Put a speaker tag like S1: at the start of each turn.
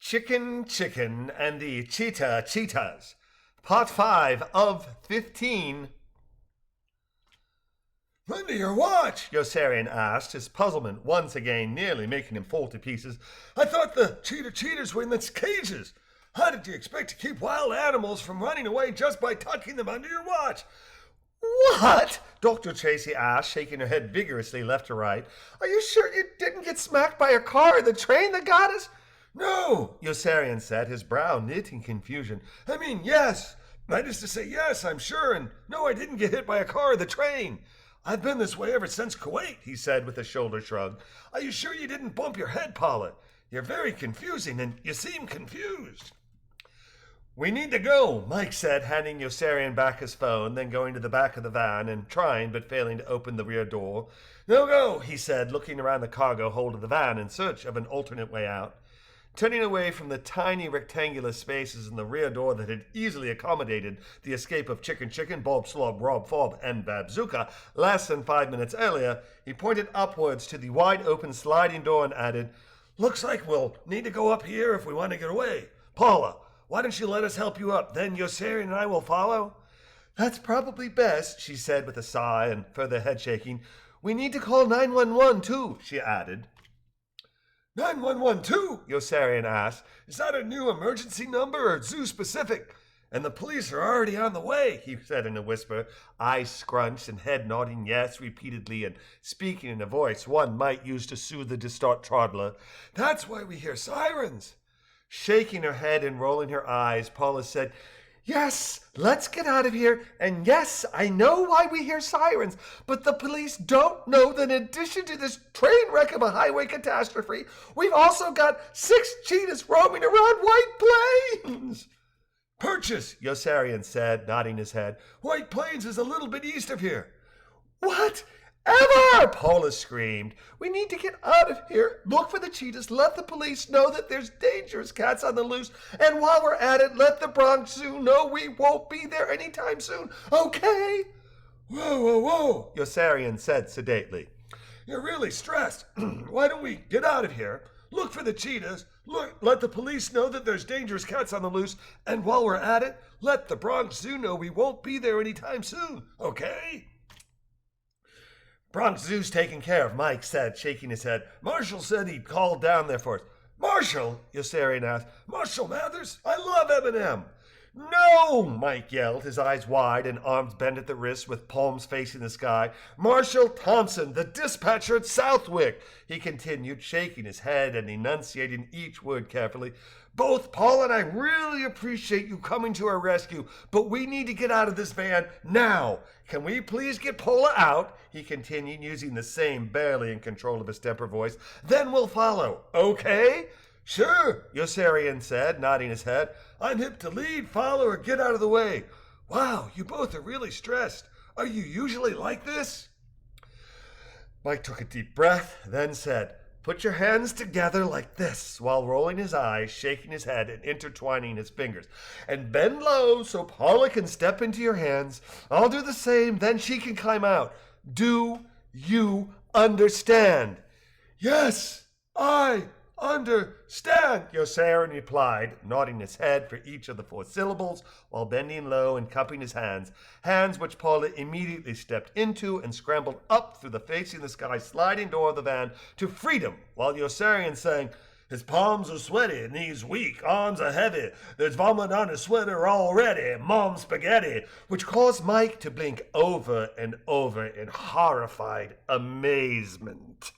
S1: Chicken and the Cheater Cheetahs, Part 5 of 15.
S2: Lend me your watch,
S1: Yossarian asked, his puzzlement once again nearly making him fall to pieces.
S2: I thought the Cheater Cheetahs were in its cages. How did you expect to keep wild animals from running away just by tucking them under your watch?
S1: What? Dr. Tracy asked, shaking her head vigorously left to right. Are you sure you didn't get smacked by a car or the train that got us?
S2: No,
S1: Yossarian said, his brow knit in confusion.
S2: I mean, yes. That is to say, yes, I'm sure, and no, I didn't get hit by a car or the train. I've been this way ever since Kuwait, he said with a shoulder shrug. Are you sure you didn't bump your head, Paula? You're very confusing, and you seem confused.
S1: We need to go, Mike said, handing Yossarian back his phone, then going to the back of the van and trying but failing to open the rear door. No go, he said, looking around the cargo hold of the van in search of an alternate way out. Turning away from the tiny rectangular spaces in the rear door that had easily accommodated the escape of Chicken, Bob Slob, Rob Fob, and Bab-Zooka less than 5 minutes earlier, he pointed upwards to the wide-open sliding door and added,
S2: Looks like we'll need to go up here if we want to get away. Paula, why don't you let us help you up? Then Yossarian and I will follow.
S1: That's probably best, she said with a sigh and further head shaking. We need to call 911 too, she added.
S2: 911 too?
S1: Yossarian asked.
S2: Is that a new emergency number or zoo specific? And the police are already on the way, he said in a whisper, eyes scrunched and head nodding yes repeatedly and speaking in a voice one might use to soothe a distraught toddler. That's why we hear sirens.
S1: Shaking her head and rolling her eyes, Paula said, Yes, let's get out of here. And yes, I know why we hear sirens, but the police don't know that in addition to this train wreck of a highway catastrophe, we've also got 6 cheetahs roaming around White Plains.
S2: Purchase,
S1: Yossarian said, nodding his head.
S2: White Plains is a little bit east of here.
S1: What? Ever! Paula screamed. We need to get out of here. Look for the cheetahs. Let the police know that there's dangerous cats on the loose. And while we're at it, let the Bronx Zoo know we won't be there anytime soon. Okay?
S2: Whoa,
S1: Yossarian said sedately.
S2: You're really stressed. Why don't we get out of here? Look for the cheetahs. Let the police know that there's dangerous cats on the loose. And while we're at it, let the Bronx Zoo know we won't be there anytime soon. Okay?
S1: Bronx Zoo's taken care of, Mike said, shaking his head.
S2: Marshall said he'd called down there for us. Marshall?
S1: Yossarian asked.
S2: Marshall Mathers? I love Eminem.
S1: No, Mike yelled, his eyes wide and arms bent at the wrists with palms facing the sky. Marshall Thompson, the dispatcher at Southwick, he continued, shaking his head and enunciating each word carefully. Both Paul and I really appreciate you coming to our rescue, but we need to get out of this van now. Can we please get Paula out? He continued, using the same barely in control of his temper voice. Then we'll follow, okay?
S2: Sure,
S1: Yossarian said, nodding his head.
S2: I'm hip to lead, follow, or get out of the way. Wow, you both are really stressed. Are you usually like this?
S1: Mike took a deep breath, then said, Put your hands together like this, while rolling his eyes, shaking his head, and intertwining his fingers. And bend low so Paula can step into your hands. I'll do the same, then she can climb out. Do you understand?
S2: Yes, I understand,
S1: Yossarian replied, nodding his head for each of the 4 syllables while bending low and cupping his hands which Paula immediately stepped into and scrambled up through the facing the sky sliding door of the van to freedom, while Yossarian sang, His palms are sweaty, knees weak, arms are heavy, there's vomit on his sweater already, mom's spaghetti, which caused Mike to blink over and over in horrified amazement.